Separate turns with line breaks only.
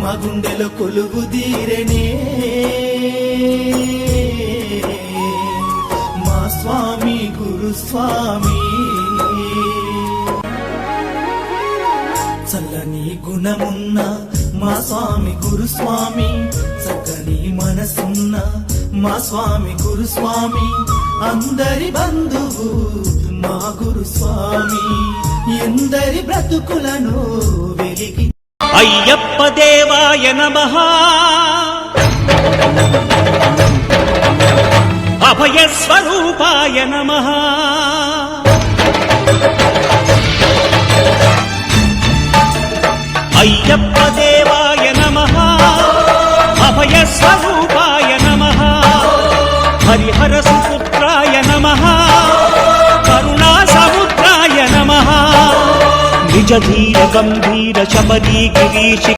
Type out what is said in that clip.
మా గుండెలో కొలువు తీరనే మా స్వామి గురుస్వామి. చల్లని గుణమున్న మా స్వామి గురుస్వామి, చక్కని మనసున్న మా స్వామి గురుస్వామి, అందరి బంధువు మా గురుస్వామి, ఎందరి బ్రతుకులను వెలిగి.
అయ్యప్ప దేవాయ నమః, అభయ స్వరూపాయ నమః, అయ్యప్ప దేవాయ నమః, అభయ స్వరూపాయ నమః, హరిహర సుపుత్రాయ నమః, కరుణా సముద్రాయ నమః, నిజ ధీర గంభీర శబరీ గిరీశి